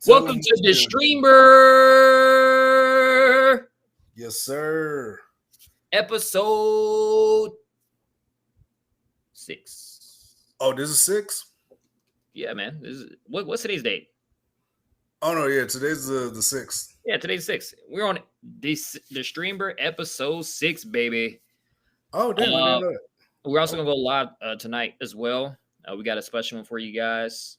Welcome to DeSTREAMber. Yes, sir. Episode 6. Oh, this is 6? Yeah, man. This is what's today's date? Oh no, yeah, today's the 6th. Yeah, today's 6. We're on DeSTREAMber episode 6, baby. Oh, damn, I didn't know that. We're also gonna go live tonight as well. We got a special one for you guys.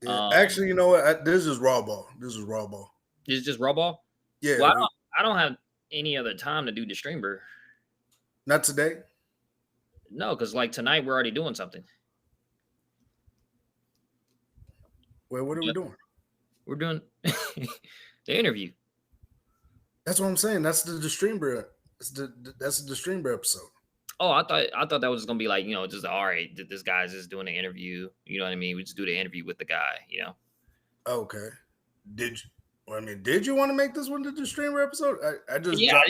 Yeah. Actually, you know what? This is raw ball. This is raw ball. This is just raw ball. Yeah. Well, I don't have any other time to do DeSTREAMber. Not today. No, because like tonight we're already doing something. Well, what are we doing? We're doing the interview. That's what I'm saying. That's the DeSTREAMber. That's the DeSTREAMber episode. Oh, I thought that was gonna be like, just all right. This guy's just doing an interview. You know what I mean? We just do the interview with the guy. Okay. Did you want to make this one the DeSTREAMber episode? I just yeah.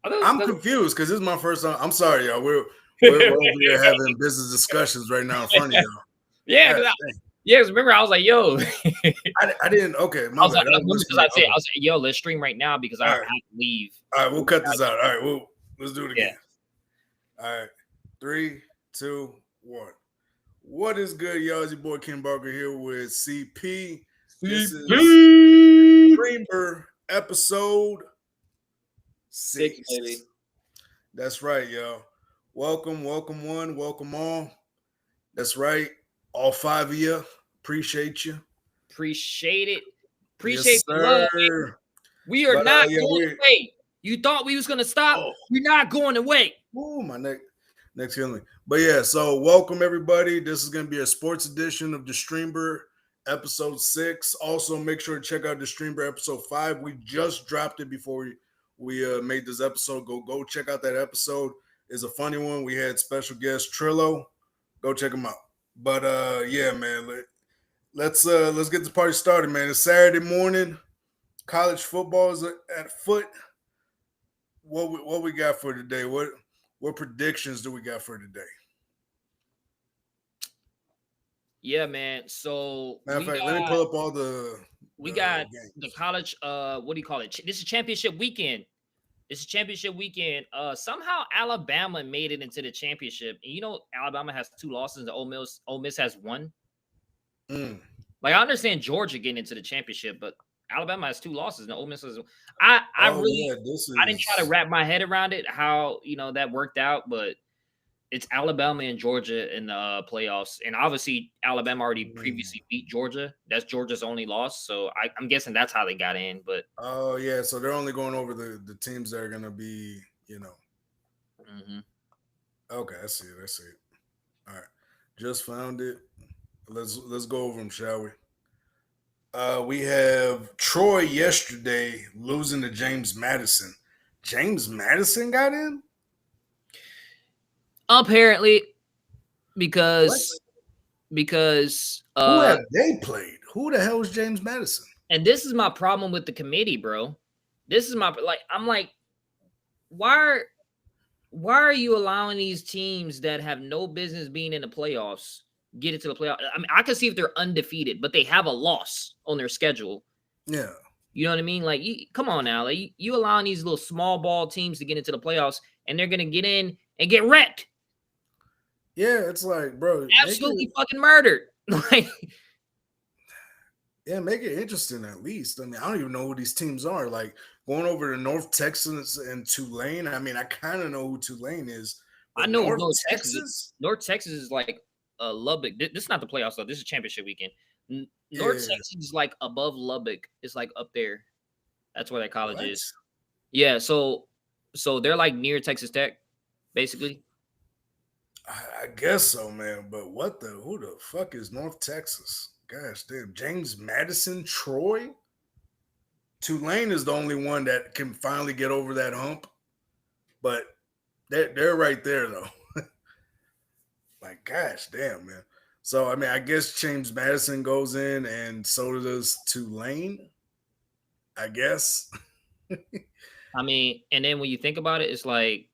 I'm confused because this is my first time. I'm sorry, y'all. We're over here having business discussions right now in front of y'all. Yeah, because remember I was like, yo, I didn't. Okay, I was like, yo, let's stream right now because I have to leave. All right, we'll cut this out. All right, let's do it again. All right, 3, 2, 1. What is good, y'all? It's your boy Ken Barker here with CP. This is DeSTREAMber episode 6. Baby. That's right, y'all. Welcome one, welcome all. That's right, all 5 of you. Appreciate you. Appreciate it. Appreciate the love. We are not going away. You thought we was gonna stop? Oh. We're not going away. Oh, my neck's killing me. But yeah, so welcome everybody. This is gonna be a sports edition of DeSTREAMber episode 6. Also, make sure to check out DeSTREAMber episode 5. We just dropped it before we made this episode. Go check out that episode. It's a funny one. We had special guest Trillo. Go check them out. But yeah, man, let's get the party started, man. It's Saturday morning. College football is at foot. What we got for today? What predictions do we got for today? Yeah, man. So matter of fact, let me pull up all the. We got games. The college. What do you call it? This is championship weekend. Somehow Alabama made it into the championship, and Alabama has 2 losses, and Ole Miss has 1. Like I understand Georgia getting into the championship, but Alabama has 2 losses, and Ole Miss has. I didn't try to wrap my head around it how that worked out, but it's Alabama and Georgia in the playoffs, and obviously Alabama already previously beat Georgia. That's Georgia's only loss, so I'm guessing that's how they got in. But oh yeah, so they're only going over the teams that are gonna be, Mm-hmm. Okay, I see it. All right, just found it. Let's go over them, shall we? We have Troy yesterday losing to James Madison. James Madison got in? Apparently, because who have they played? Who the hell is James Madison? And this is my problem with the committee, bro. This is I'm like, why are you allowing these teams that have no business being in the playoffs get into the playoffs? I mean, I can see if they're undefeated, but they have a loss on their schedule. Yeah. You know what I mean? Like, come on now. Like, you allowing these little small ball teams to get into the playoffs, and they're going to get in and get wrecked. Yeah, it's like, bro. Absolutely fucking murdered. Yeah, make it interesting at least. I mean, I don't even know who these teams are. Like, going over to North Texas and Tulane. I mean, I kind of know who Tulane is. I know North Texas. North Texas is like Lubbock. This is not the playoffs, though. This is championship weekend. North Texas is like above Lubbock. It's like up there. That's where that college is. Yeah, so they're like near Texas Tech, basically. I guess so, man. But who the fuck is North Texas? Gosh damn. James Madison, Troy? Tulane is the only one that can finally get over that hump. But they're right there, though. Like, gosh damn, man. So, I mean, I guess James Madison goes in and so does Tulane, I guess. I mean, and then when you think about it, it's like,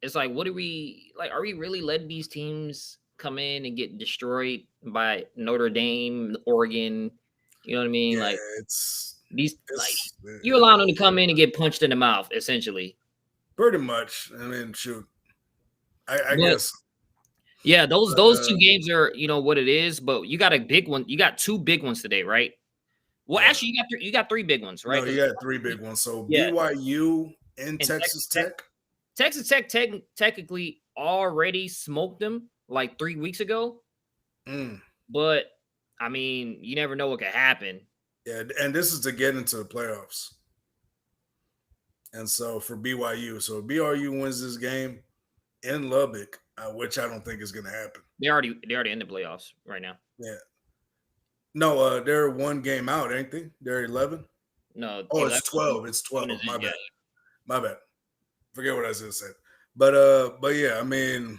what are we like? Are we really letting these teams come in and get destroyed by Notre Dame, Oregon. You know what I mean? Yeah, like it's you allow them to come in and get punched in the mouth, essentially. Pretty much. I mean, shoot. I guess. Yeah, those 2 games are, you know what it is, but you got a big one. You got 2 big ones today, right? Well, Yeah. actually, you got 3 big ones, right? No, you got 3 big ones. So Yeah. BYU and Texas Tech. Texas Tech technically already smoked them like 3 weeks ago. But I mean, you never know what could happen. Yeah, and this is to get into the playoffs. And so for BYU, so BYU wins this game in Lubbock, which I don't think is going to happen. They're already in the playoffs right now. Yeah. No, they're 1 game out, ain't they? They're 11. No. Oh, 11, it's 12. It's 12. My bad. My bad. Forget what I just said. But yeah, I mean,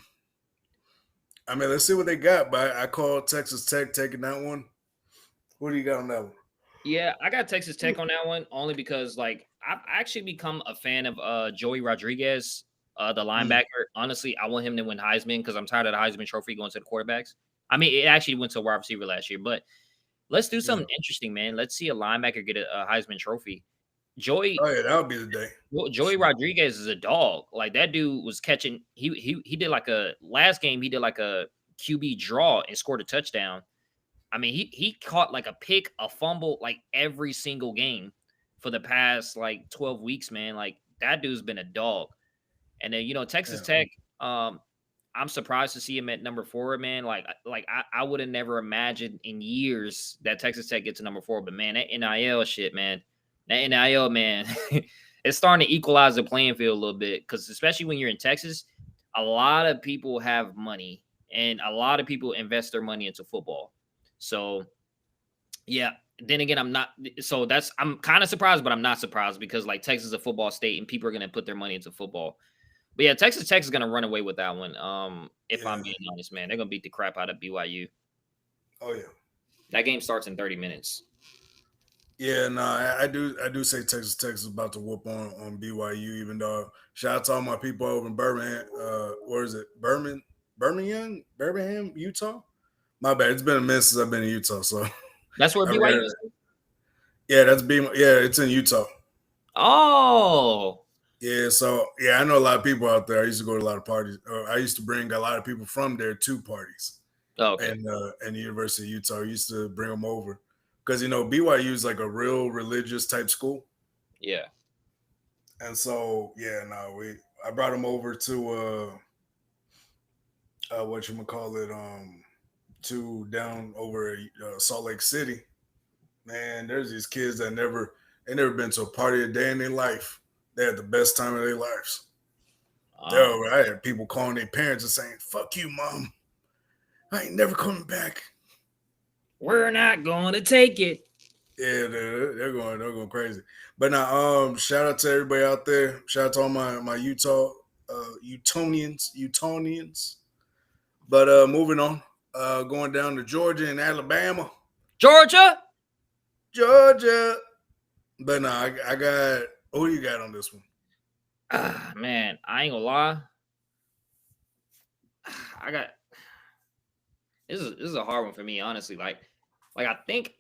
let's see what they got. But I call Texas Tech taking that one. What do you got on that one? Yeah, I got Texas Tech on that one only because like I've actually become a fan of Joey Rodriguez, the linebacker. Honestly, I want him to win Heisman because I'm tired of the Heisman Trophy going to the quarterbacks. I mean, it actually went to a wide receiver last year, but let's do something interesting, man. Let's see a linebacker get a Heisman Trophy. Joey, oh yeah, that would be the day. Joey Rodriguez is a dog. Like that dude was catching. He did like a last game. He did like a QB draw and scored a touchdown. I mean, he caught like a pick, a fumble, like every single game for the past like 12 weeks, man. Like that dude's been a dog. And then, you know, Texas Tech, I'm surprised to see him at number 4, man. Like I would have never imagined in years that Texas Tech gets to number 4. But man, that NIL shit, man. That NIL, man, it's starting to equalize the playing field a little bit. Because especially when you're in Texas, a lot of people have money and a lot of people invest their money into football. So, yeah. Then again, I'm kind of surprised, but I'm not surprised because like Texas is a football state and people are going to put their money into football. But yeah, Texas Tech is going to run away with that one. If I'm being honest, man, they're going to beat the crap out of BYU. Oh yeah, that game starts in 30 minutes. Yeah, no, I do say Texas Tech is about to whoop on BYU. Even though shout out to all my people over in Birmingham. Where is it? Birmingham, Utah. My bad. It's been a minute since I've been in Utah, so that's where BYU is. Yeah, it's in Utah. Oh. Yeah, so yeah, I know a lot of people out there. I used to go to a lot of parties. I used to bring a lot of people from there to parties. Oh, okay. And the University of Utah, I used to bring them over because BYU is like a real religious type school. Yeah. And so I brought them over to to down over Salt Lake City. Man, there's these kids that never been to a party a day in their life. They had the best time of their lives. I had people calling their parents and saying, "Fuck you, mom. I ain't never coming back. We're not going to take it." Yeah, they're going crazy. But now, shout out to everybody out there. Shout out to all my Utah Utonians. But moving on, going down to Georgia and Alabama. Georgia. But no, I got. Who you got on this one? Man, I ain't gonna lie. This is a hard one for me, honestly. Like I think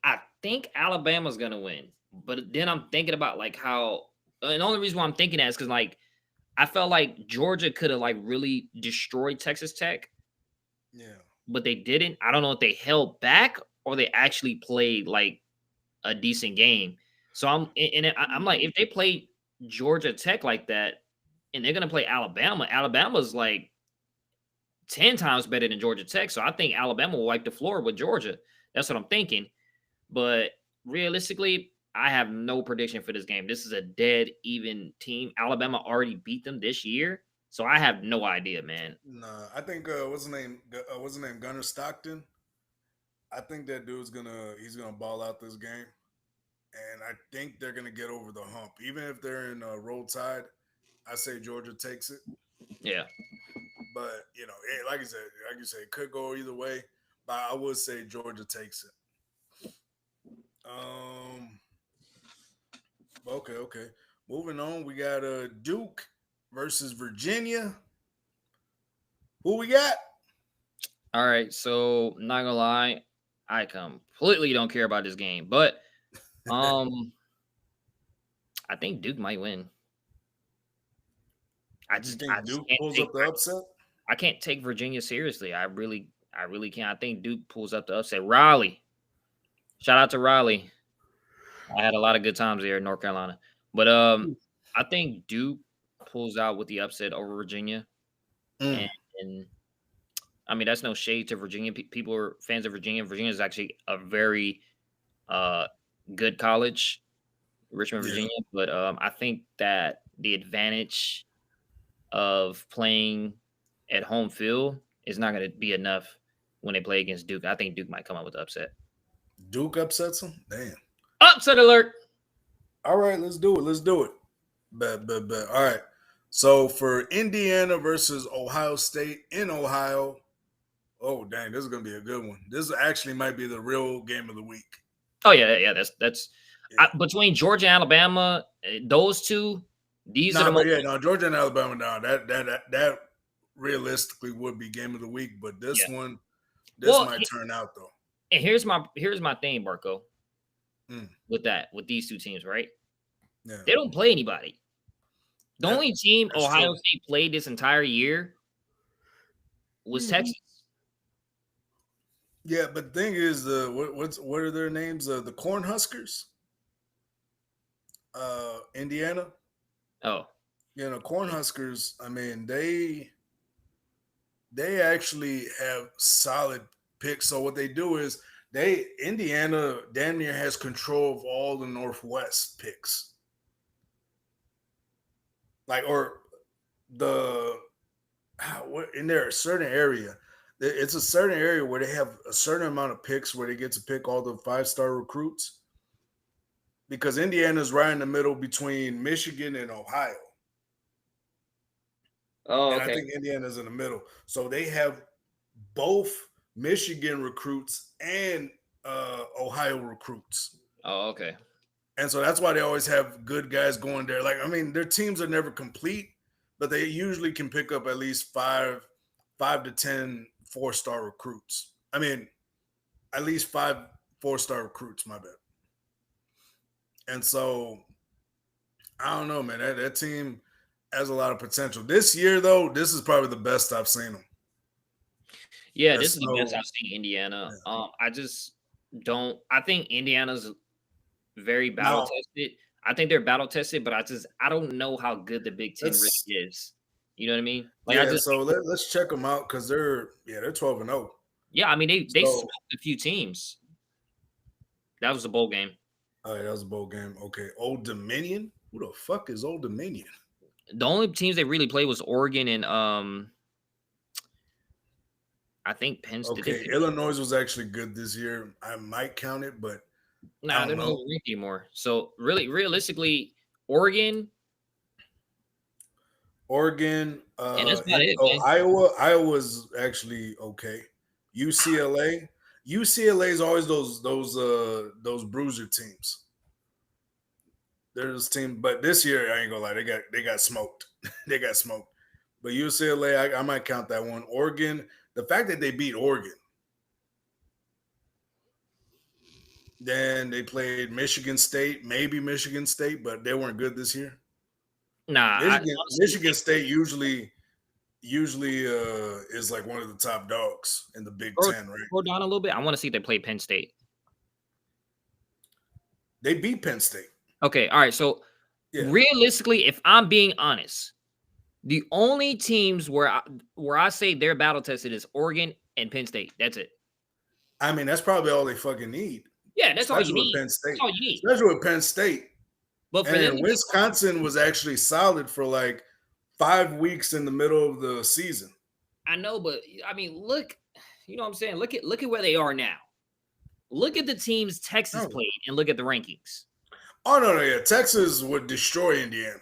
Alabama's gonna win, but then I'm thinking about like how. And the only reason why I'm thinking that is because like I felt like Georgia could have like really destroyed Texas Tech. Yeah, but they didn't. I don't know if they held back or they actually played like a decent game. So I'm like, if they play Georgia Tech like that, and they're gonna play Alabama, Alabama's like 10 times better than Georgia Tech. So I think Alabama will wipe the floor with Georgia. That's what I'm thinking. But realistically, I have no prediction for this game. This is a dead even team. Alabama already beat them this year. So I have no idea, man. Nah, I think what's the name? Gunnar Stockton. I think that dude's he's gonna ball out this game, and I think they're gonna get over the hump. Even if they're in roll tide, I say Georgia takes it. Yeah, but like you said, it could go either way. But I would say Georgia takes it. Okay. Moving on, we got Duke versus Virginia. Who we got? All right, so not gonna lie, I completely don't care about this game, but um, I think Duke might win. I You just, I think just Duke can't pulls take, up the upset? I can't take Virginia seriously. I really can't. I think Duke pulls up the upset. Raleigh, shout out to Raleigh. I had a lot of good times there in North Carolina, but I think Duke pulls out with the upset over Virginia, and, Mm, and I mean that's no shade to Virginia. People are fans of Virginia. Virginia is actually a very uh good college, Richmond, yeah. Virginia. But I think that the advantage of playing at home field is not going to be enough when they play against Duke. I think Duke might come up with the upset. Duke upsets them? Damn. Upset alert! All right, let's do it. Let's do it. Bet. All right. So for Indiana versus Ohio State in Ohio, oh dang, this is gonna be a good one. This actually might be the real game of the week. Oh yeah. That's Yeah. between Georgia and Alabama. Those two, these are Nah, the but most. yeah, no, Georgia and Alabama down. That realistically would be game of the week, but Yeah. this Well, might turn out though. and here's my thing, Barco. Mm, With these two teams, right? yeah, They don't play anybody. The that, only team that's Ohio true. State played this entire year was Mhm. Texas. Yeah, but the thing is, what are their names? The Cornhuskers, Indiana. Oh, Cornhuskers. I mean, they actually have solid picks. So what they do is Indiana damn near has control of all the Northwest picks, like or the in their certain area. It's a certain area where they have a certain amount of picks where they get to pick all the 5-star recruits because Indiana's right in the middle between Michigan and Ohio. oh, And I okay. think Indiana's in the middle. So they have both Michigan recruits and Ohio recruits. Oh, okay. And so that's why they always have good guys going there. Like, I mean, their teams are never complete, but they usually can pick up at least five to 10 4-star recruits. I mean, at least 5 4-star recruits, my bad. And so I don't know, man. That team has a lot of potential. This year, though, this is probably the best I've seen them. Yeah, this That's is the best no, I've seen Indiana. yeah. I just don't. I think Indiana's very battle Now tested. I think they're battle tested, but I don't know how good the Big Ten really let's is. You know what I mean? Like I yeah. just So let's check them out because they're 12-0. yeah. I mean they So smoked a few teams. That was a bowl game. all right, that was a bowl game. Okay, Old Dominion. Who the fuck is Old Dominion? The only teams they really played was Oregon and I think Penn State. Okay, Illinois was actually good this year. I might count it, but I Nah, don't they're not know. even ranked anymore. So really, realistically, Oregon Oregon, and that's about it, man. Iowa's actually okay. UCLA, UCLA is always those bruiser teams. There's team, but this year I ain't gonna lie, they got smoked. They got smoked. But UCLA, I might count that one. Oregon, the fact that they beat Oregon, then they played Michigan State, maybe Michigan State, but they weren't good this year. Nah, I honestly Michigan State usually is like one of the top dogs in the Big scroll, Ten, right? scroll down a little bit. I want to see if they play Penn State. They beat Penn State. Okay, all right. So Yeah. realistically, if I'm being honest, the only teams where I say they're battle tested is Oregon and Penn State. That's it. I mean, that's probably all they fucking need. Yeah, that's all you Especially with need. Penn State. That's all you need. Especially with Penn State. But for And them then to get, Wisconsin was actually solid for like 5 weeks in the middle of the season. I know, but I mean, look, you know what I'm saying? Look at where they are now. Look at the teams Texas played and look at the rankings. Oh no, yeah. Texas would destroy Indiana.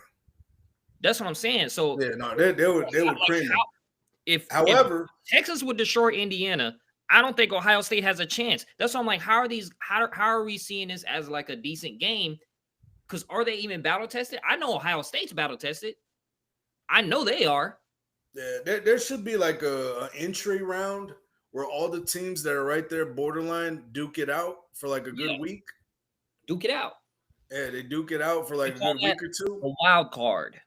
That's what I'm saying. So Yeah, no, they would cream them. If However, Texas would destroy Indiana, I don't think Ohio State has a chance. That's why I'm like, how are we seeing this as like a decent game? Because are they even battle tested? I know Ohio State's battle tested. I know they are. yeah, there should be like a entry round where all the teams that are right there borderline duke it out for like a good week. Duke it out. Yeah, they duke it out for like a good week or two. A wild card.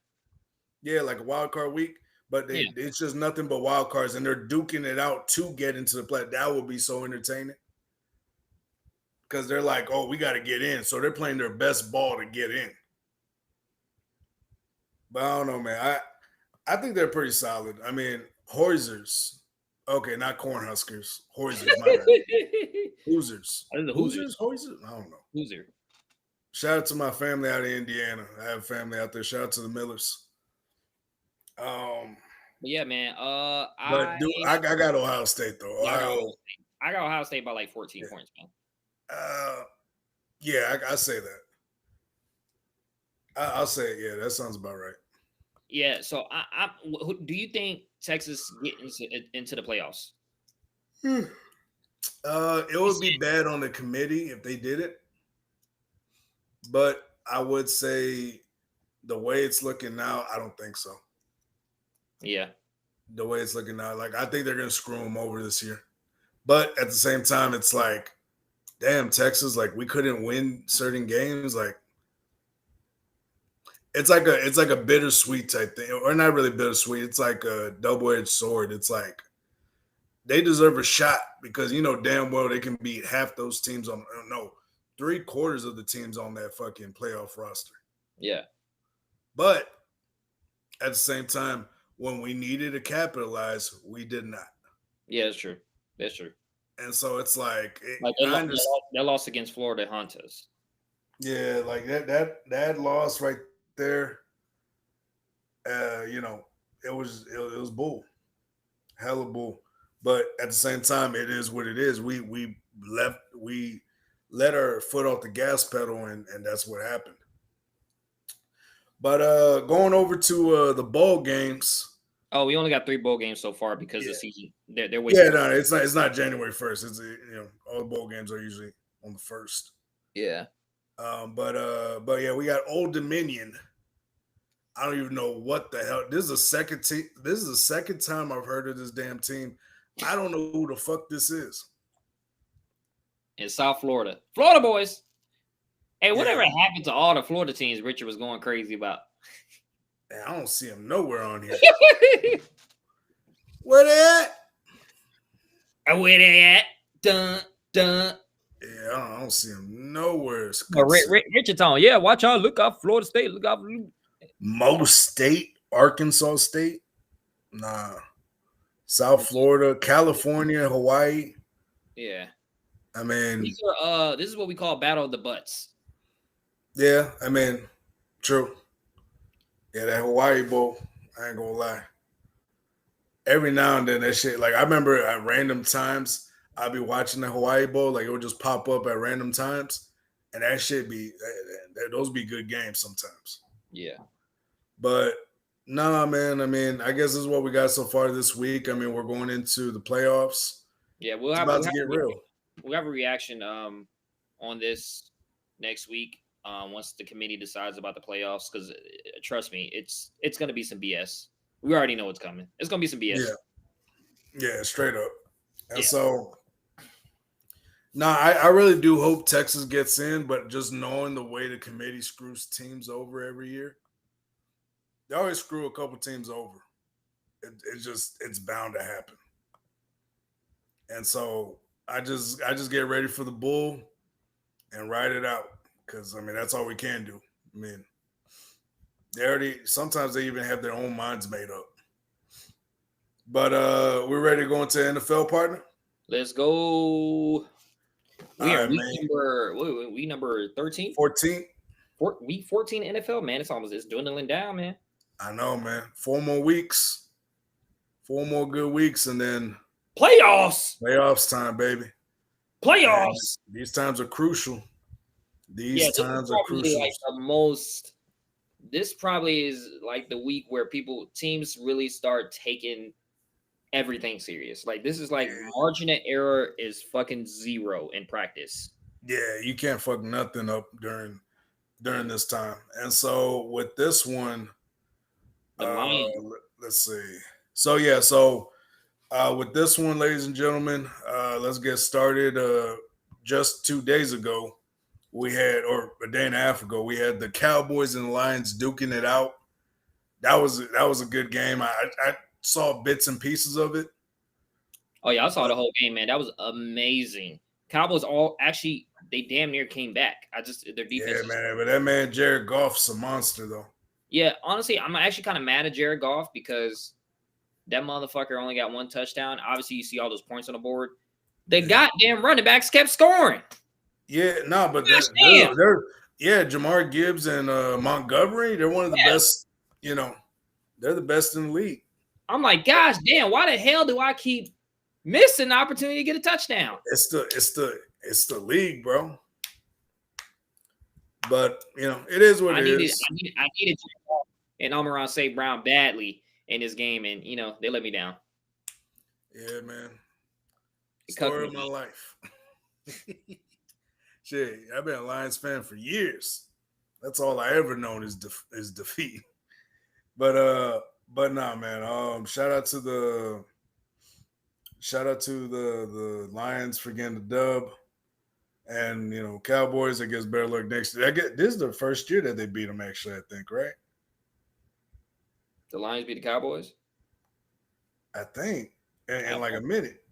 Yeah, like a wild card week. But it's just nothing but wild cards, and they're duking it out to get into the play. That would be so entertaining. Because they're like, oh, we got to get in. So they're playing their best ball to get in. But I don't know, man. I think they're pretty solid. I mean, Hoisers. Okay, not Cornhuskers. Hoisers, my bad. Hoosers. Hoosers? Hoisers? I don't know. Hooser. Shout out to my family out of Indiana. I have family out there. Shout out to the Millers. Yeah, man. I got Ohio State though. I got Ohio State by like 14 points, man. Yeah, I say that. I'll say it. Yeah, that sounds about right. Yeah. So, do you think Texas get into the playoffs? It would be bad on the committee if they did it, but I would say the way it's looking now, I don't think so. Yeah. The way it's looking now, like I think they're gonna screw them over this year. But at the same time, it's like, damn, Texas, like we couldn't win certain games. Like it's like a bittersweet type thing, or not really bittersweet. It's like a double-edged sword. It's like they deserve a shot because you know damn well they can beat half those teams on 3/4 of the teams on that fucking playoff roster. Yeah. But at the same time, when we needed to capitalize, we did not. Yeah, that's true. That's true. And so it's like they lost against Florida Hunters. Yeah, like that loss right there. It was bull, hella bull. But at the same time, it is what it is. We let our foot off the gas pedal, and that's what happened. But going over to the bowl games. Oh, we only got 3 bowl games so far because the season they're waiting. Yeah, no, it's not January 1st. It's all the bowl games are usually on the 1st. Yeah. But yeah, we got Old Dominion. I don't even know what the hell. This is the second time I've heard of this damn team. I don't know who the fuck this is. In South Florida. Florida boys. Hey, whatever happened to all the Florida teams Richard was going crazy about? I don't see them nowhere on here. Where they at? Where they at? Dun, dun. Yeah, I don't see them nowhere. Richard Town. Yeah, watch out. Look out, Florida State. Look out. Mo State, Arkansas State. Nah. South Florida, California, Hawaii. Yeah. I mean, this is what we call Battle of the Butts. Yeah, I mean, true. Yeah, that Hawaii Bowl, I ain't gonna lie. Every now and then that shit, like I remember at random times, I'd be watching the Hawaii Bowl, like it would just pop up at random times. And that shit those be good games sometimes. Yeah. But nah, man, I mean, I guess this is what we got so far this week. I mean, we're going into the playoffs. Yeah, we'll have a reaction on this next week. Once the committee decides about the playoffs, because trust me, it's going to be some BS. We already know what's coming. It's going to be some BS. Yeah, straight up. And so, I really do hope Texas gets in, but just knowing the way the committee screws teams over every year, they always screw a couple teams over. It's bound to happen. And so I just get ready for the bull and ride it out. Because, I mean, that's all we can do. I mean, sometimes they even have their own minds made up. But we're ready to go into NFL, partner? Let's go. We are week number 13? 14. Week 14 NFL, man. It's dwindling down, man. I know, man. 4 more weeks. 4 more good weeks, and then playoffs time, baby. Playoffs. Man, these times are crucial. These times are crucial. Like this probably is like the week where teams really start taking everything serious. Like this is like margin of error is fucking 0 in practice. Yeah, you can't fuck nothing up during this time. And so with this one, let's see. So With this one, ladies and gentlemen, let's get started. Just 2 days ago, or a day and a half ago, we had the Cowboys and the Lions duking it out. That was a good game. I saw bits and pieces of it. Oh yeah, I saw the whole game, man. That was amazing. Cowboys they damn near came back. Their defense. Yeah, man, but that man Jared Goff's a monster, though. Yeah, honestly, I'm actually kind of mad at Jared Goff because that motherfucker only got one touchdown. Obviously, you see all those points on the board. The goddamn running backs kept scoring. Yeah, no, but Jamar Gibbs and Montgomery, they're one of the best. You know, they're the best in the league. I'm like, gosh damn, why the hell do I keep missing the opportunity to get a touchdown? It's the league, bro. But it is what it is. I needed and Amon-Ra St. Brown badly in this game, and they let me down. Yeah, man. Story of my life. Shit, I've been a Lions fan for years. That's all I ever known is defeat. But nah, man. Shout out to the Lions for getting the dub. And Cowboys, I guess better luck next year. This is the first year that they beat them, actually, I think, right? The Lions beat the Cowboys? I think. In like a minute.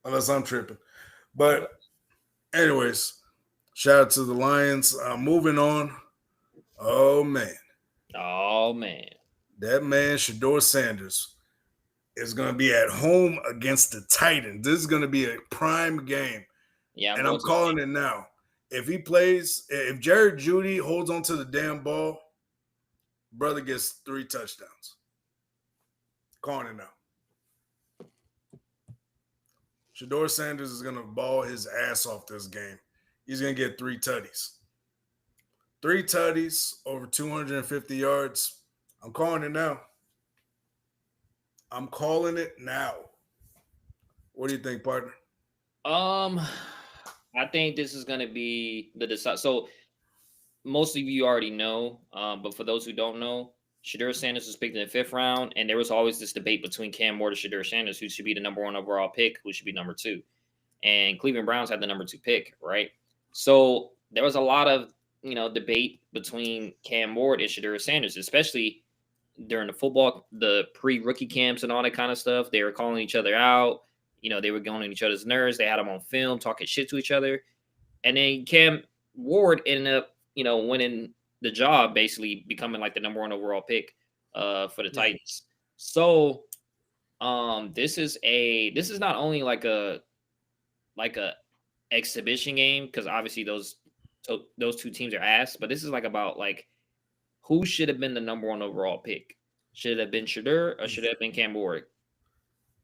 Unless I'm tripping. But anyways, shout out to the Lions. Moving on. Oh man. That man, Shedeur Sanders, is going to be at home against the Titans. This is going to be a prime game. Yeah, and I'm calling it now. If Jared Jeudy holds on to the damn ball, brother gets 3 touchdowns. Calling it now. Shedeur Sanders is going to ball his ass off this game. He's going to get 3 tutties. 3 tutties, over 250 yards. I'm calling it now. What do you think, partner? I think this is going to be the decide. So most of you already know, but for those who don't know, Shedeur Sanders was picked in the 5th round, and there was always this debate between Cam Ward and Shedeur Sanders, who should be the number 1 overall pick, who should be number 2. And Cleveland Browns had the number 2 pick, right? So there was a lot of debate between Cam Ward and Shedeur Sanders, especially during the pre-rookie camps and all that kind of stuff. They were calling each other out. They were going on each other's nerves. They had them on film, talking shit to each other. And then Cam Ward ended up, winning the job, basically becoming like the number 1 overall pick for the Titans. So this is not only like a exhibition game, because obviously those 2 teams are ass, but this is about who should have been the number 1 overall pick. Should it have been Shedeur or should it have been Cam Ward?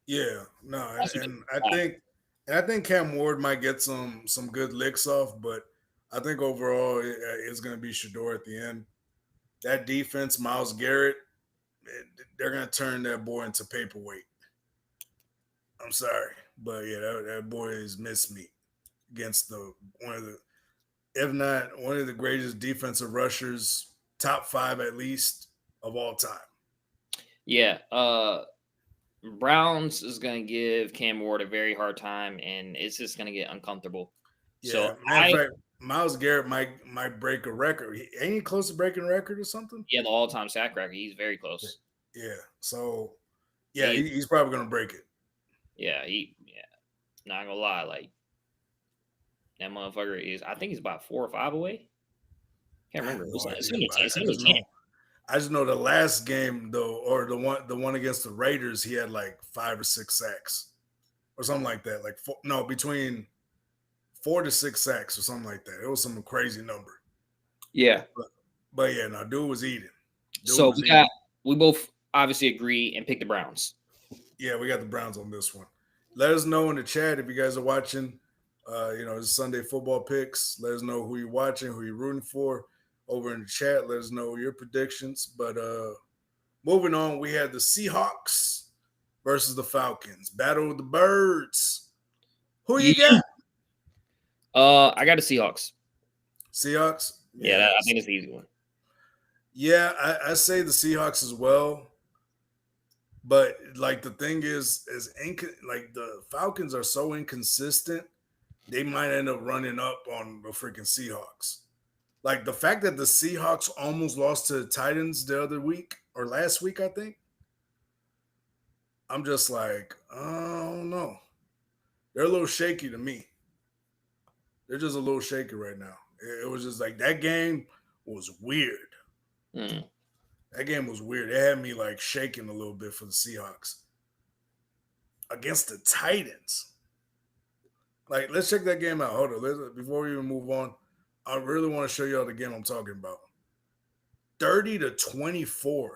Yeah, no, and I think Cam Ward might get some good licks off, but I think overall it's going to be Shedeur at the end. That defense, Myles Garrett, they're going to turn that boy into paperweight. I'm sorry, but yeah, that boy is missed me against if not one of the greatest defensive rushers, top 5 at least of all time. Yeah, Browns is going to give Cam Ward a very hard time, and it's just going to get uncomfortable. Yeah, so in fact, Myles Garrett might break a record. Ain't he close to breaking a record or something? Yeah, the all-time sack record. He's very close. Yeah, so he's probably going to break it. Yeah, not gonna lie, that motherfucker is. I think he's about 4 or 5 away. Can't remember. I just know the last game though, or the one against the Raiders, he had 5 or 6 sacks, or something like that. Between 4 to 6 sacks or something like that. It was some crazy number. Yeah, but yeah, no, dude was eating. We both obviously agree and pick the Browns. Yeah, we got the Browns on this one. Let us know in the chat if you guys are watching. It's Sunday football picks. Let us know who you're watching, who you're rooting for. Over in the chat, let us know your predictions. But moving on, we had the Seahawks versus the Falcons. Battle of the Birds. Who you got? I got the Seahawks. Seahawks? Yeah, I think it's the easy one. Yeah, I say the Seahawks as well. But like the thing is like the Falcons are so inconsistent, they might end up running up on the freaking Seahawks. Like the fact that the Seahawks almost lost to the Titans the other week or last week, I think. I'm just like, I don't know. They're a little shaky to me. They're just a little shaky right now. It was just like that game was weird. Mm. That game was weird. It had me like shaking a little bit for the Seahawks against the Titans. Like, let's check that game out. Hold on. Before we even move on, I really want to show y'all the game I'm talking about. 30-24.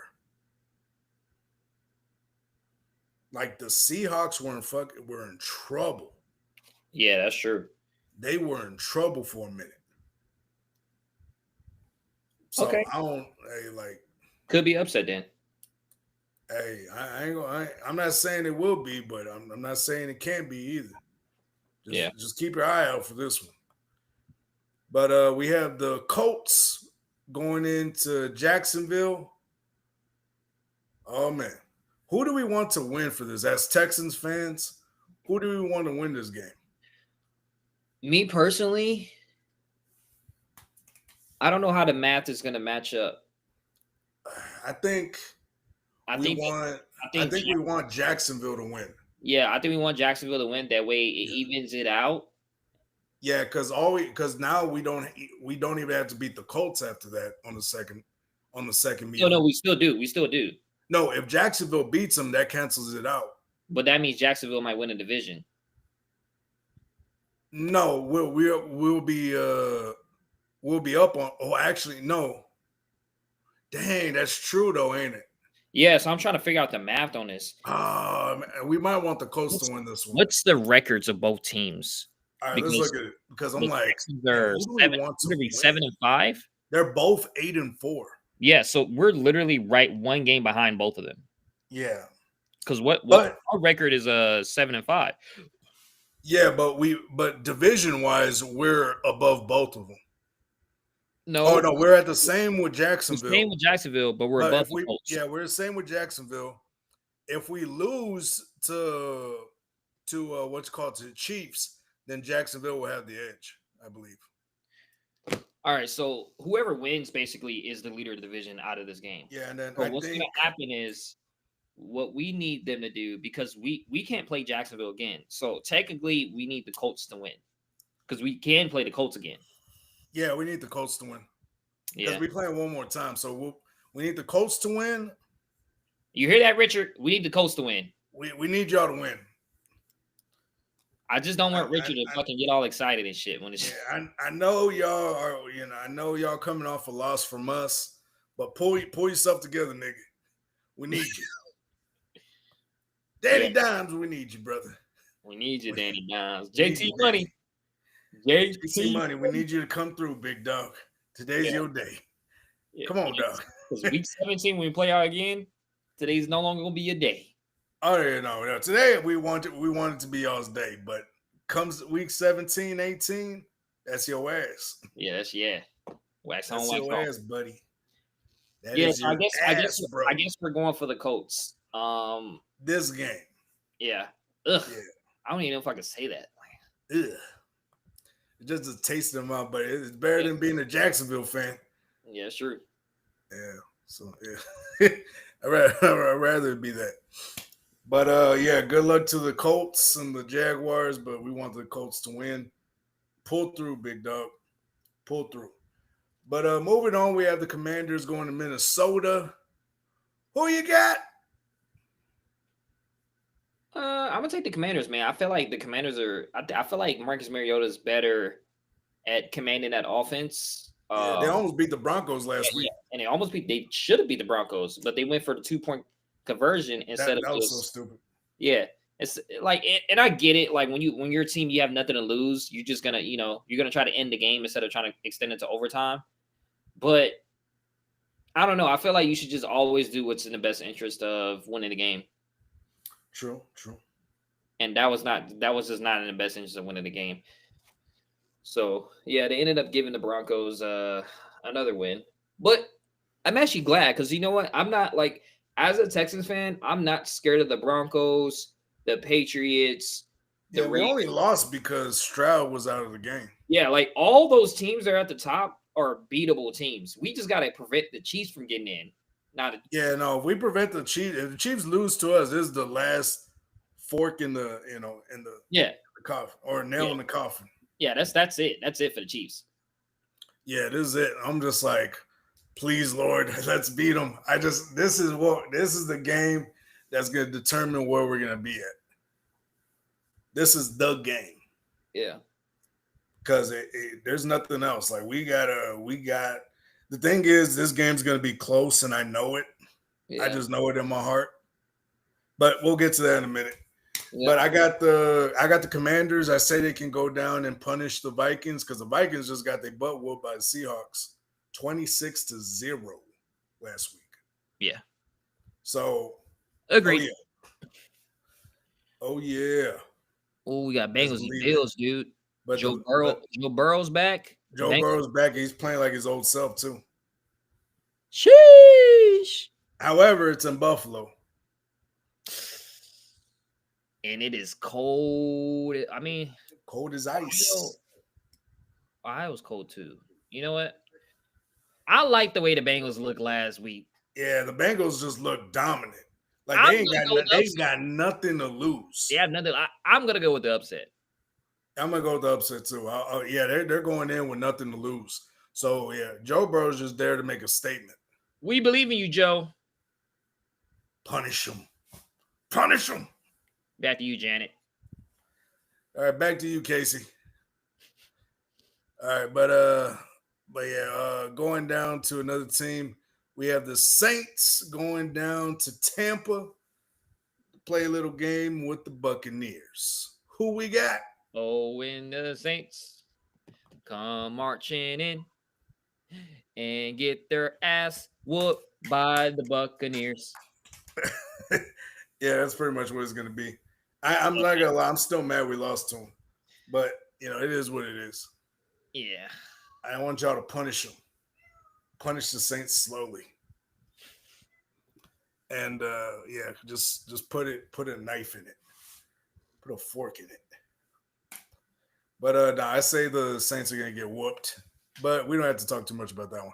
Like the Seahawks were in trouble. Yeah, that's true. They were in trouble for a minute. So Okay. could be upset then. Hey, I'm not saying it will be, but I'm not saying it can't be either. Just keep your eye out for this one. But we have the Colts going into Jacksonville. Oh man, who do we want to win for this? As Texans fans, who do we want to win this game? Me personally, I don't know how the math is going to match up. I think we want Jacksonville to win. Yeah, I think we want Jacksonville to win. That way, it evens it out. Yeah, because now we don't even have to beat the Colts after that on the second meeting. No, we still do. No, if Jacksonville beats them, that cancels it out. But that means Jacksonville might win a division. No, we'll be up on. Oh, actually, no. Dang, that's true though, ain't it? Yeah, so I'm trying to figure out the math on this. We might want the Colts to win this one. What's the records of both teams? All right, let's look at it because I'm like, they're 7-5. They're both 8-4. Yeah, so we're literally right one game behind both of them. Yeah, because what our record is 7-5. Yeah, but division wise, we're above both of them. No, we're at the same with Jacksonville. Same with Jacksonville, but we're above the Colts. Yeah, we're the same with Jacksonville. If we lose to what's called to the Chiefs, then Jacksonville will have the edge, I believe. All right, so whoever wins basically is the leader of the division out of this game. Yeah, and then what's going to happen is what we need them to do, because we can't play Jacksonville again. So technically, we need the Colts to win because we can play the Colts again. Yeah, we need the Colts to win. Because we're playing one more time. So we need the Colts to win. You hear that, Richard? We need the Colts to win. We need y'all to win. I just don't want Richard to fucking get all excited and shit when it's. Yeah, I know y'all are. I know y'all coming off a loss from us, but pull yourself together, nigga. We need you, Danny Dimes. We need you, brother. We need you, Danny Dimes. JT Money. JT Money. We need you to come through, big dog. Today's your day. Yeah. Come on, dog. Because week 17, when we play out again, today's no longer gonna be your day. Oh yeah, no. Today we want it to be y'all's day, but comes week 17, 18, that's your ass. Yeah, wax on, that's wax your off, ass, buddy. I guess we're going for the Colts. This game. Yeah. Ugh. Yeah. I don't even know if I can say that. Ugh. Just to taste them out, but it's better than being a Jacksonville fan. Yeah, sure. Yeah. So yeah. I'd rather it be that. But good luck to the Colts and the Jaguars, but we want the Colts to win. Pull through, big dog. Pull through. But moving on, we have the Commanders going to Minnesota. Who you got? I'm gonna take the Commanders, man. I feel like the Commanders are. I feel like Marcus Mariota is better at commanding that offense. They almost beat the Broncos last week, and they should have beat the Broncos, but they went for the 2-point conversion instead of that was so stupid. Yeah, it's like, and I get it. Like when you're a team, you have nothing to lose. You're just gonna, you're gonna try to end the game instead of trying to extend it to overtime. But I don't know. I feel like you should just always do what's in the best interest of winning the game. True. And that was just not in the best interest of winning the game. So yeah, they ended up giving the Broncos another win. But I'm actually glad because you know what? I'm not like as a Texans fan, I'm not scared of the Broncos, the Patriots, the Yeah, we Ravens. only lost because Stroud was out of the game. Yeah, like all those teams that are at the top are beatable teams. We just got to prevent the Chiefs from getting in. Yeah, no, if we prevent the Chiefs, if the Chiefs lose to us, this is the last fork in the yeah the coffin or nail in the coffin. Yeah, that's it. That's it for the Chiefs. Yeah, this is it. I'm just like, please, Lord, let's beat them. This is the game that's gonna determine where we're gonna be at. This is the game. Yeah. Because there's nothing else. Like we got. The thing is, this game's gonna be close, and I know it. Yeah. I just know it in my heart. But we'll get to that in a minute. Yeah. But I got the Commanders. I say they can go down and punish the Vikings because the Vikings just got their butt whooped by the Seahawks, 26-0 last week. Yeah. So agreed. Oh yeah. Oh, we got Bengals and Bills, dude. But Joe Burrow's back. Joe Burrow's back. He's playing like his old self too. Sheesh. However, it's in Buffalo. And it is cold. I mean, cold as ice. Ohio's cold too. You know what? I like the way the Bengals looked last week. Yeah, the Bengals just look dominant. Like they ain't got nothing to lose. They have nothing. I'm gonna go with the upset. I'm gonna go with the upset too. They're going in with nothing to lose. So yeah, Joe Burrow's just there to make a statement. We believe in you, Joe. Punish him. Punish him. Back to you, Janet. All right, back to you, Casey. All right, but going down to another team, we have the Saints going down to Tampa to play a little game with the Buccaneers. Who we got? Oh, and the Saints come marching in and get their ass whooped by the Buccaneers. Yeah, that's pretty much what it's going to be. I'm not going to lie. I'm still mad we lost to them. But, it is what it is. Yeah. I want y'all to punish them. Punish the Saints slowly. And, just put a knife in it. Put a fork in it. But I say the Saints are going to get whooped. But we don't have to talk too much about that one.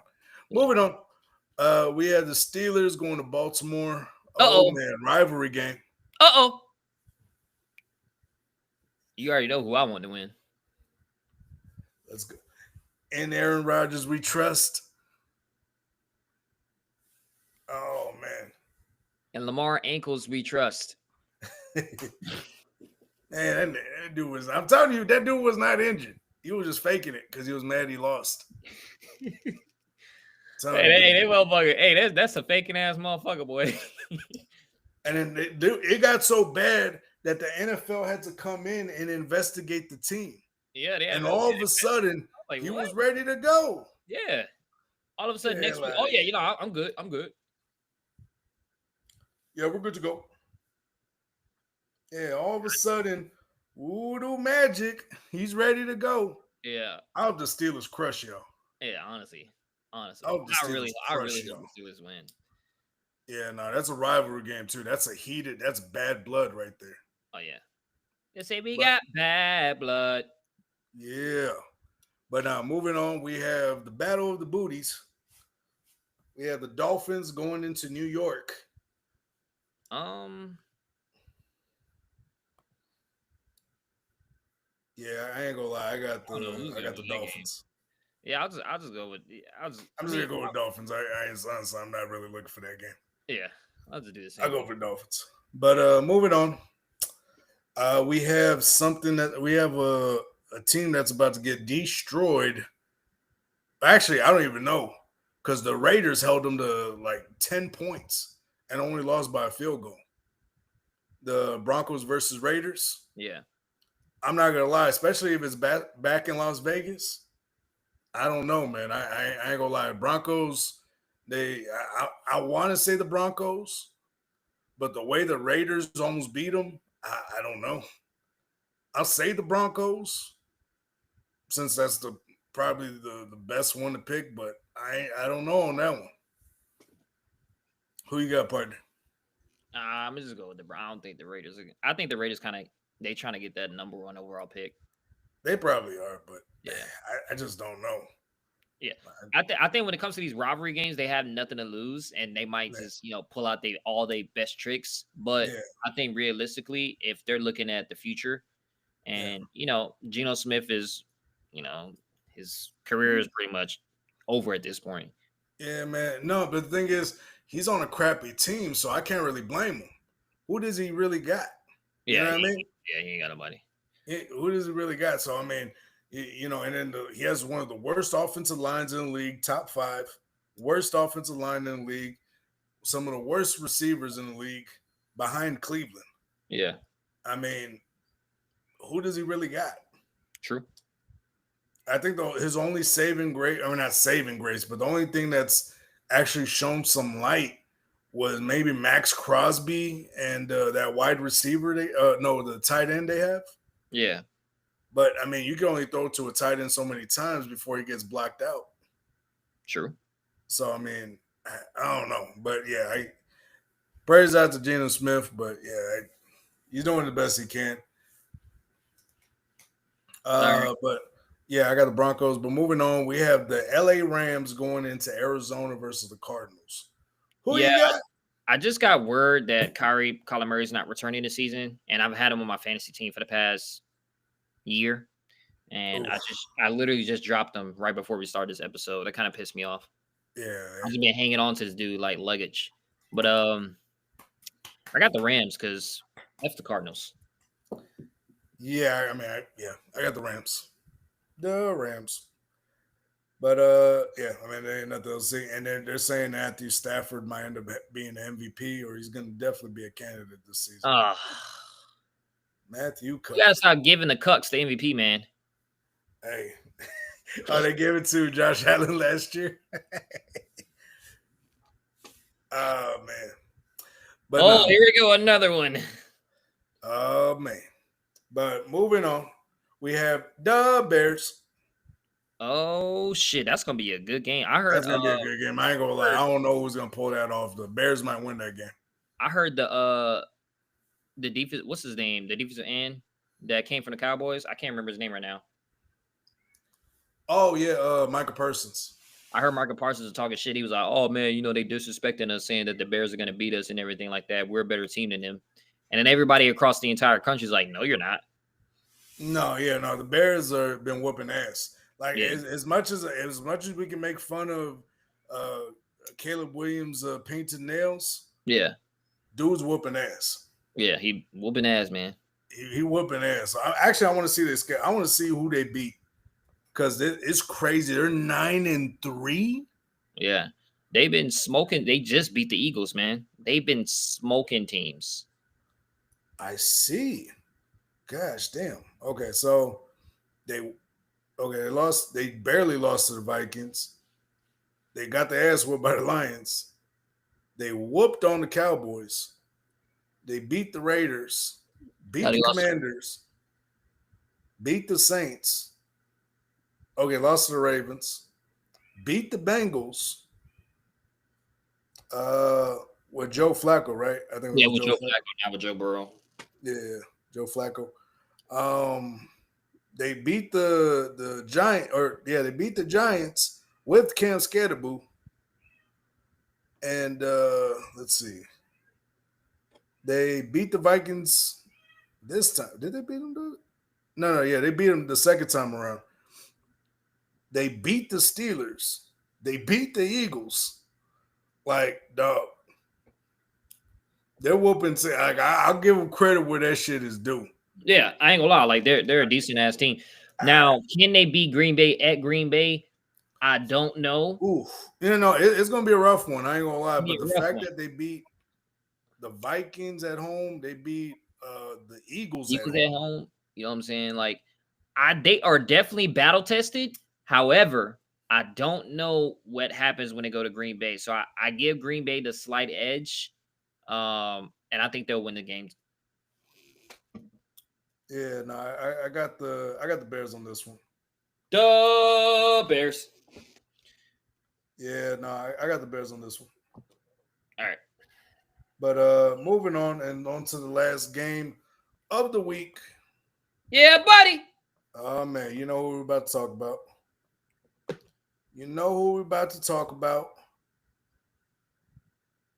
Moving on. We have the Steelers going to Baltimore. Oh, man. Rivalry game. Uh-oh. You already know who I want to win. Let's go. And Aaron Rodgers, we trust. Oh, man. And Lamar ankles, we trust. Man, that dude was, I'm telling you, that dude was not injured. He was just faking it because he was mad he lost. Hey, they motherfucker. Hey, that's a faking ass motherfucker, boy. And then it got so bad that the NFL had to come in and investigate the team. Yeah, and all of a sudden, he was ready to go. Yeah. All of a sudden, next week, I'm good. I'm good. Yeah, we're good to go. Yeah, all of a sudden, voodoo magic. He's ready to go. Yeah. I hope the Steelers crush y'all. Yeah, honestly. I really hope the Steelers win. Yeah, no, that's a rivalry game too. That's bad blood right there. Oh yeah. They say we got bad blood. Yeah. But now moving on, we have the Battle of the Booties. We have the Dolphins going into New York. Yeah, I ain't gonna lie. I got the Dolphins. Yeah, I'll just go with. I'm just gonna go with Dolphins. I'm not really looking for that game. Yeah, I'll just do the same. I'll go for Dolphins. But moving on, we have a team that's about to get destroyed. Actually, I don't even know because the Raiders held them to like 10 points and only lost by a field goal. The Broncos versus Raiders. Yeah. I'm not gonna lie, especially if it's back in Las Vegas. I don't know, man. I ain't gonna lie. Broncos, I want to say the Broncos, but the way the Raiders almost beat them, I don't know. I'll say the Broncos, since that's probably the best one to pick, but I don't know on that one. Who you got, partner? I'm just go with the. I don't think the Raiders. I think the Raiders kind of they trying to get that number 1 overall pick. They probably are, but yeah, I just don't know. Yeah, I think when it comes to these rivalry games, they have nothing to lose, and they might just pull out all their best tricks. But I think realistically, if they're looking at the future, and Geno Smith is, his career is pretty much over at this point. Yeah, man. No, but the thing is, he's on a crappy team, so I can't really blame him. Who does he really got? You know what I mean? Yeah, he ain't got nobody. Who does he really got? So, I mean, and then he has one of the worst offensive lines in the league, top 5, worst offensive line in the league, some of the worst receivers in the league behind Cleveland. Yeah. I mean, who does he really got? True. I think his only saving grace, not saving grace, but the only thing that's actually shown some light was maybe Max Crosby and that wide receiver the tight end they have. Yeah. But I mean, you can only throw to a tight end so many times before he gets blocked out. True. So I mean, I don't know, but yeah, praise out to Geno Smith, but yeah, he's doing the best he can. But yeah, I got the Broncos. But moving on, we have the LA Rams going into Arizona versus the Cardinals. Who you got? I just got word that Kyler Murray is not returning this season, and I've had him on my fantasy team for the past year. And I literally just dropped him right before we started this episode. That kind of pissed me off. Yeah. I've been hanging on to this dude like luggage. But I got the Rams because that's the Cardinals. Yeah, I mean, I got the Rams. The Rams. But yeah, I mean, they ain't nothing else to see. And then they're saying Matthew Stafford might end up being an MVP, or he's going to definitely be a candidate this season. Matthew Cucks. You gotta stop giving the Cucks the MVP, man. Hey. They gave it to Josh Allen last year. Oh man. But here we go, another one. Oh man. But moving on, we have the Bears. Oh shit, that's gonna be a good game. I heard that's gonna be a good game. I ain't gonna lie. I don't know who's gonna pull that off. The Bears might win that game. I heard the defense. What's his name? The defensive end that came from the Cowboys. I can't remember his name right now. Oh yeah, Michael Parsons. I heard Michael Parsons was talking shit. He was like, "Oh man, they disrespecting us, saying that the Bears are gonna beat us and everything like that. We're a better team than them." And then everybody across the entire country is like, "No, you're not." No, the Bears are been whooping ass. Like as much as we can make fun of Caleb Williams' painted nails. Yeah, dude's whooping ass. Yeah, he whooping ass, man. He whooping ass. I want to see this guy. I want to see who they beat because it's crazy. They're 9-3. Yeah, they've been smoking. They just beat the Eagles, man. They've been smoking teams. I see. Gosh damn. Okay, so they lost. They barely lost to the Vikings. They got the ass whooped by the Lions. They whooped on the Cowboys. They beat the Raiders. Beat the Commanders. Beat the Saints. Okay, lost to the Ravens. Beat the Bengals. With Joe Flacco, right? I think. Yeah, with Joe Flacco, not with Joe Burrow. Yeah, Joe Flacco. They beat the Giant, they beat the Giants with Cam Scatterboo. And let's see. They beat the Vikings this time. Did they beat them? No, yeah, they beat them the second time around. They beat the Steelers. They beat the Eagles. Like, dog. They're whooping. Like, I'll give them credit where that shit is due. Yeah, I ain't gonna lie. Like, they're a decent ass team. Now, can they beat Green Bay at Green Bay? I don't know. Ooh, it's gonna be a rough one. I ain't gonna lie, but the fact that they beat the Vikings at home, they beat the Eagles at home. You know what I'm saying? Like, they are definitely battle tested. However, I don't know what happens when they go to Green Bay. So I give Green Bay the slight edge. And I think they'll win the game. Yeah, no, I got the Bears on this one. The Bears. Yeah, no, I got the Bears on this one. All right. But moving on and on to the last game of the week. Yeah, buddy. Oh man, you know who we're about to talk about. You know who we're about to talk about.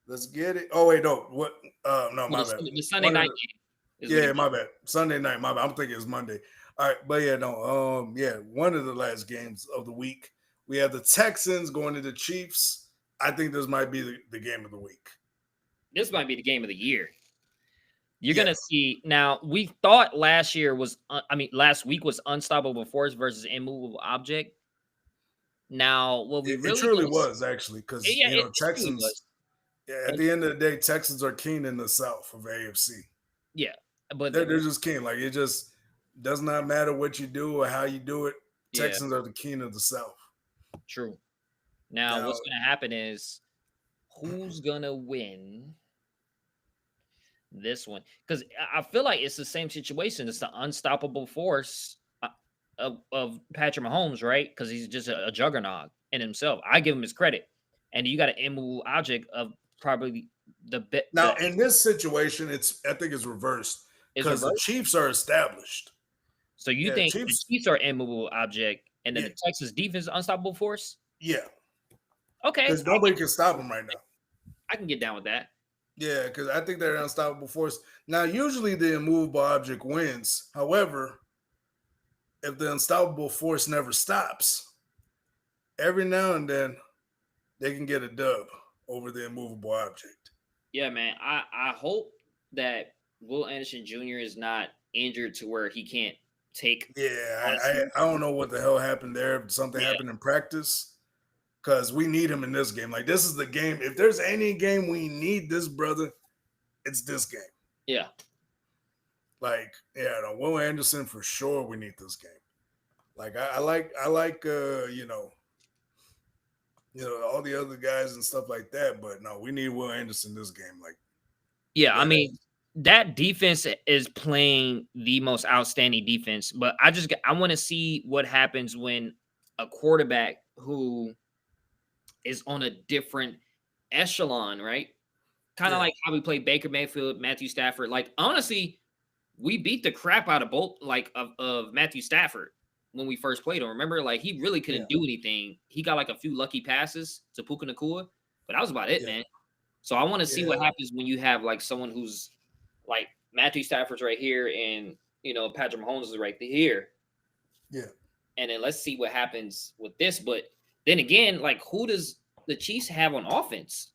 Let's get it. Oh wait, no. What? No, my bad. The Sunday night game. Yeah, my bad. Sunday night, my bad. I'm thinking it's Monday. All right, but yeah, no. Yeah, one of the last games of the week. We have the Texans going to the Chiefs. I think this might be the game of the week. This might be the game of the year. You're gonna see now. We thought last week was Unstoppable Force versus Immovable Object. Now, what we it truly was actually because Texans. Yeah, at the end of the day, Texans are keen in the South of AFC. Yeah, but they're just keen. Like it just does not matter what you do or how you do it. Texans are the king of the South. True. Now, what's going to happen is who's going to win this one? Because I feel like it's the same situation. It's the unstoppable force of Patrick Mahomes, right? Because he's just a juggernaut in himself. I give him his credit. And you got an immovable object of probably the best. Now, in this situation, I think it's reversed because the Chiefs are established. So you think the Chiefs are immovable object, and then the Texas defense is unstoppable force? Yeah. Okay. Because nobody can stop them right now. I can get down with that. Yeah, because I think they're an unstoppable force. Now, usually the immovable object wins. However, if the unstoppable force never stops, every now and then they can get a dub over the immovable object. Yeah, man. I hope that Will Anderson Jr. is not injured to where he can't take. Yeah, I don't know what the hell happened there. If something happened in practice, because we need him in this game. Like, this is the game. If there's any game we need this brother, it's this game. Yeah. Like, Will Anderson for sure. We need this game. Like, I like all the other guys and stuff like that. But no, we need Will Anderson this game. Like, I mean, that defense is playing the most outstanding defense. But I want to see what happens when a quarterback who is on a different echelon, right? Kind of like how we play Baker Mayfield, Matthew Stafford. Like, honestly, we beat the crap out of both, like of Matthew Stafford when we first played him. Remember, like he really couldn't do anything. He got like a few lucky passes to Puka Nacua, but that was about it, man. So I want to see what happens when you have like someone who's like Matthew Stafford's right here, and Patrick Mahomes is right here. Yeah. And then let's see what happens with this. But then again, like who does the Chiefs have on offense?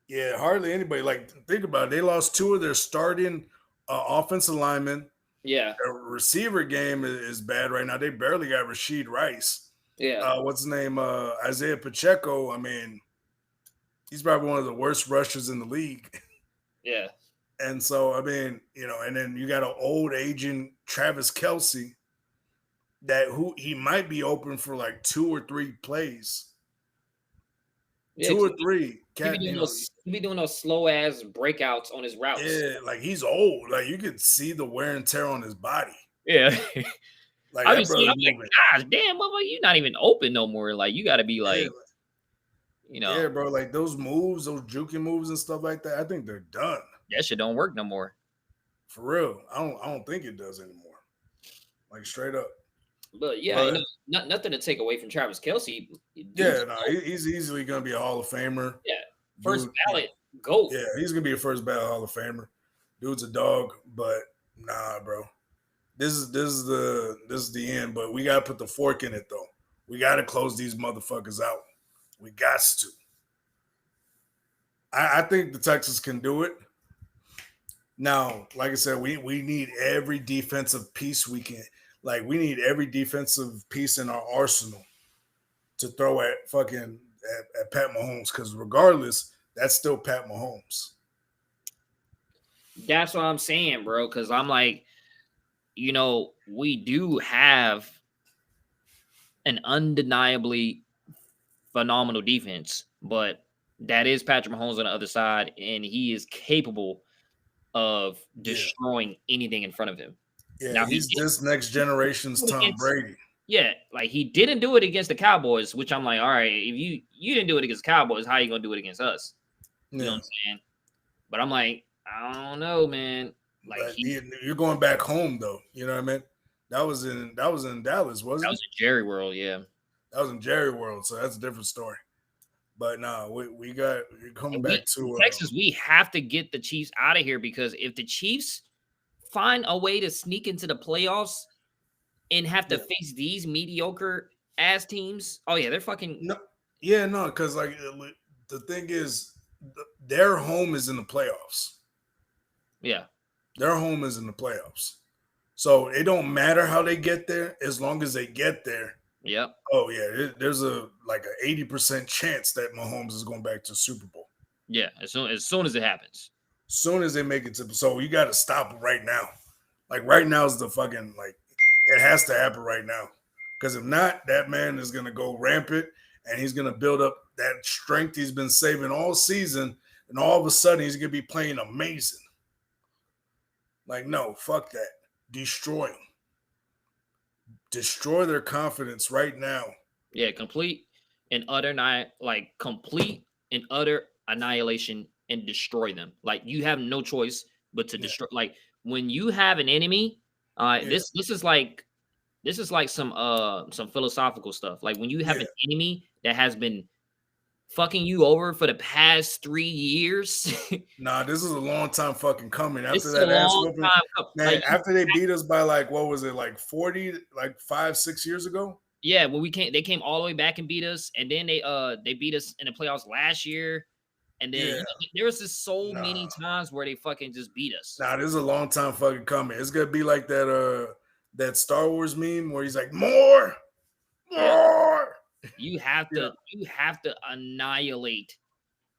Yeah, hardly anybody. Like, think about it. They lost two of their starting offensive linemen. Yeah. Their receiver game is bad right now. They barely got Rashid Rice. Yeah. What's his name? Isaiah Pacheco. I mean, he's probably one of the worst rushers in the league. Yeah. And so, I mean, and then you got an old aging Travis Kelce he might be open for like 2 or 3 plays. Yeah, 2 or 3. He be doing those slow ass breakouts on his routes. Yeah, like he's old. Like you could see the wear and tear on his body. Yeah. Like I'm like, gosh, damn, motherfucker, you're not even open no more. Like you got to be like, Yeah, bro. Like those moves, those juking moves and stuff like that. I think they're done. That shit don't work no more. For real, I don't think it does anymore. Like straight up. But nothing to take away from Travis Kelce. He's easily gonna be a Hall of Famer. Yeah, first ballot GOAT. Yeah, he's gonna be a first ballot Hall of Famer. Dude's a dog, but nah, bro. This is the end. But we gotta put the fork in it though. We gotta close these motherfuckers out. We got to. I think the Texans can do it. Now, like I said, we need every defensive piece we can. Like, we need every defensive piece in our arsenal to throw at at Pat Mahomes, because regardless, that's still Pat Mahomes. That's what I'm saying, bro, because I'm like, we do have an undeniably phenomenal defense, but that is Patrick Mahomes on the other side, and he is capable of destroying anything in front of him. Yeah, now, he's this next generation's Tom Brady. Yeah, like he didn't do it against the Cowboys, which I'm like, all right, if you didn't do it against the Cowboys, how are you gonna do it against us? You know what I'm saying? But I'm like, I don't know, man. Like But you're going back home though. You know what I mean? That was in Dallas, wasn't it? That was in Jerry World, yeah. That was in Jerry World, so that's a different story. But no, we're coming back to Texas. We have to get the Chiefs out of here because if the Chiefs find a way to sneak into the playoffs and have to face these mediocre ass teams, oh yeah, they're fucking no, because like the thing is, their home is in the playoffs. Yeah, their home is in the playoffs, so it don't matter how they get there as long as they get there. Yep. Oh yeah, there's an 80% chance that Mahomes is going back to the Super Bowl. Yeah, as soon as it happens. Soon as they make it to, so you got to stop right now. Like right now is the fucking it has to happen right now, because if not, that man is gonna go rampant and he's gonna build up that strength he's been saving all season, and all of a sudden he's gonna be playing amazing. Like no, fuck that. Destroy them. Destroy their confidence right now. Yeah, complete and utter annihilation and destroy them. Like you have no choice but to destroy. Like when you have an enemy, this is like some philosophical stuff. Like when you have an enemy that has been fucking you over for the past 3 years. Nah, this is a long time fucking coming. After that ass whooping, man, after they beat us by what was it, 40, 5-6 years ago? Yeah, when they came all the way back and beat us, and then they beat us in the playoffs last year, and then there was just many times where they fucking just beat us. Nah, this is a long time fucking coming. It's gonna be like that Star Wars meme where he's like, more. You have to annihilate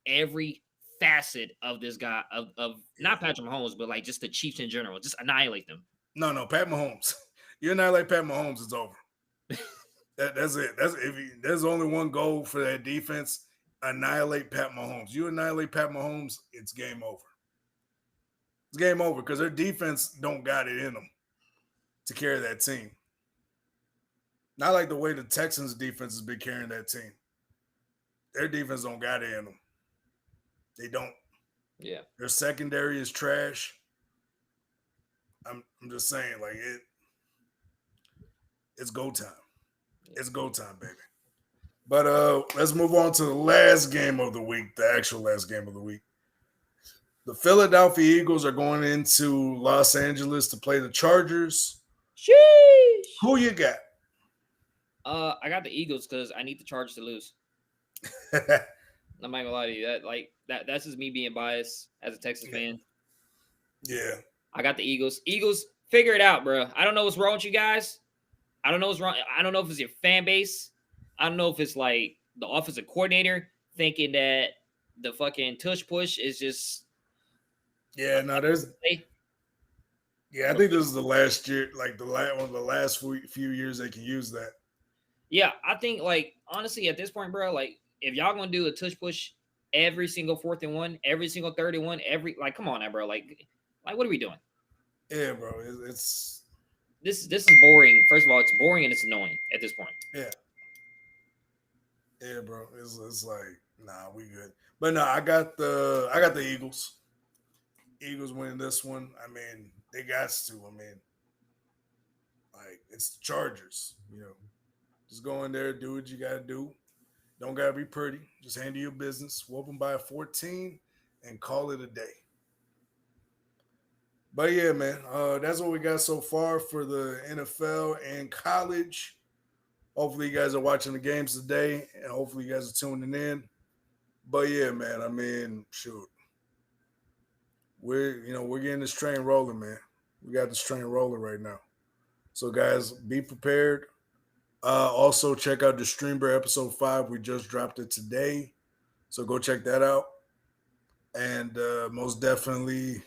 every facet of this guy of not Patrick Mahomes, but just the Chiefs in general. Just annihilate them. No, Pat Mahomes. You annihilate Pat Mahomes, it's over. That's it. There's only one goal for that defense: annihilate Pat Mahomes. You annihilate Pat Mahomes, it's game over. It's game over because their defense don't got it in them to carry that team. Not like the way the Texans defense has been carrying that team. Their defense don't got it in them. They don't. Yeah. Their secondary is trash. I'm just saying, it's go time. It's go time, baby. But let's move on to the last game of the week, the actual last game of the week. The Philadelphia Eagles are going into Los Angeles to play the Chargers. Sheesh. Who you got? I got the Eagles because I need the Chargers to lose. I'm not gonna lie to you. That's just me being biased as a Texas fan. Yeah. I got the Eagles. Eagles, figure it out, bro. I don't know what's wrong with you guys. I don't know what's wrong. I don't know if it's your fan base. I don't know if it's the offensive coordinator thinking that the fucking tush push is just. Yeah, no, there's. Yeah, I think this is the last year, one of the last few years they can use that. Yeah, I think honestly at this point, bro, if y'all gonna do a tush push every single 4th and 1, every single 3rd and 1, come on now, bro. What are we doing? Yeah, bro. It's this is boring. First of all, it's boring and it's annoying at this point. Yeah. Yeah, bro. It's nah, we good. But no, I got the Eagles. Eagles winning this one. I mean, they got to. I mean, it's the Chargers, Just go in there, do what you got to do. Don't got to be pretty. Just handle your business. Whoop them by 14 and call it a day. But yeah, man, that's what we got so far for the NFL and college. Hopefully you guys are watching the games today, and hopefully you guys are tuning in. But yeah, man, I mean, shoot. We're getting this train rolling, man. We got this train rolling right now. So guys, be prepared. Also check out DeSTREAMber episode 5. We just dropped it today. So go check that out. And most definitely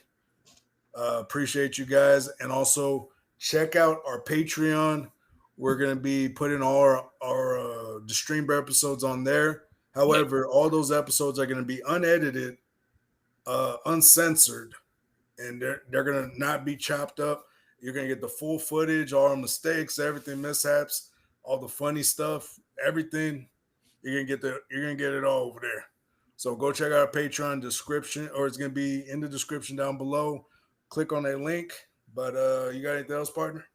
appreciate you guys. And also check out our Patreon. We're going to be putting all our DeSTREAMber episodes on there. However, all those episodes are going to be unedited, uncensored, and they're going to not be chopped up. You're going to get the full footage, all our mistakes, everything, mishaps, all the funny stuff, everything. You're going to get it all over there. So go check out our Patreon description, or it's going to be in the description down below. Click on that link. But you got anything else, partner?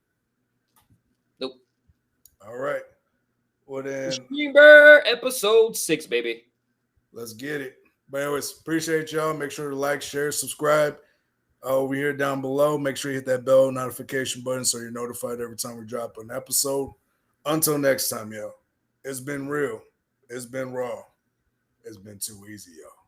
Nope. All right. Well, then. DeSTREAMber episode 6, baby. Let's get it. But anyways, appreciate y'all. Make sure to like, share, subscribe over here down below. Make sure you hit that bell notification button so you're notified every time we drop an episode. Until next time, yo. It's been real. It's been raw. It's been too easy, y'all.